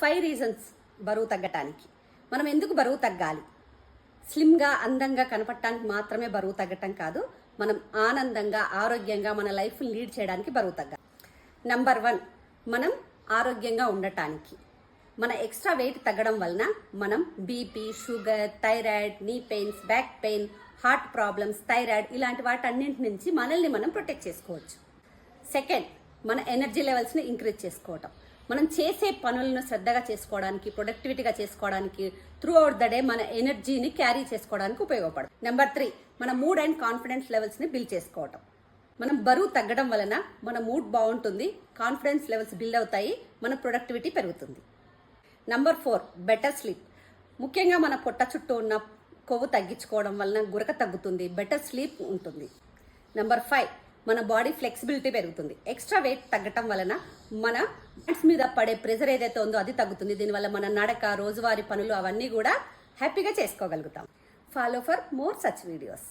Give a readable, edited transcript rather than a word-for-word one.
5 reasons బరువు తగ్గటానికి. మనం ఎందుకు బరువు తగ్గాలి? స్లిమ్గా అందంగా కనపడటానికి మాత్రమే బరువు తగ్గటం కాదు, మనం ఆనందంగా ఆరోగ్యంగా మన లైఫ్ లీడ్ చేయడానికి బరువు తగ్గాలి. నంబర్ 1, మనం ఆరోగ్యంగా ఉండటానికి. మన ఎక్స్ట్రా వెయిట్ తగ్గడం వలన మనం బీపీ, షుగర్, థైరాయిడ్, నీ pains, back pain, heart problems, thyroid ఇలాంటి వాటన్నింటి నుంచి మనల్ని మనం ప్రొటెక్ట్ చేసుకోవచ్చు. సెకండ్, మన ఎనర్జీ లెవెల్స్ని ఇంక్రీజ్ చేసుకోవటం. మనం చేసే పనులను శ్రద్ధగా చేసుకోవడానికి, ప్రొడక్టివిటీగా చేసుకోవడానికి, త్రూ అవుట్ ద డే మన ఎనర్జీని క్యారీ చేసుకోవడానికి ఉపయోగపడుతుంది. నెంబర్ 3, మన మూడ్ అండ్ కాన్ఫిడెన్స్ లెవెల్స్ని బిల్డ్ చేసుకోవటం. మనం బరువు తగ్గడం వలన మన మూడ్ బాగుంటుంది, కాన్ఫిడెన్స్ లెవెల్స్ బిల్డ్ అవుతాయి, మన ప్రొడక్టివిటీ పెరుగుతుంది. Number 4, better sleep. ముఖ్యంగా మన పొట్ట చుట్టూ ఉన్న కొవ్వు తగ్గించుకోవడం వలన గురక తగ్గుతుంది, బెటర్ స్లీప్ ఉంటుంది. నంబర్ 5, మన బాడీ ఫ్లెక్సిబిలిటీ పెరుగుతుంది. ఎక్స్ట్రా వెయిట్ తగ్గటం వలన మన హ్యాండ్స్ మీద పడే ప్రెజర్ ఏదైతే ఉందో అది తగ్గుతుంది. దీనివల్ల మన నడక, రోజువారీ పనులు అవన్నీ కూడా హ్యాపీగా చేసుకోగలుగుతాం. Follow for more such videos.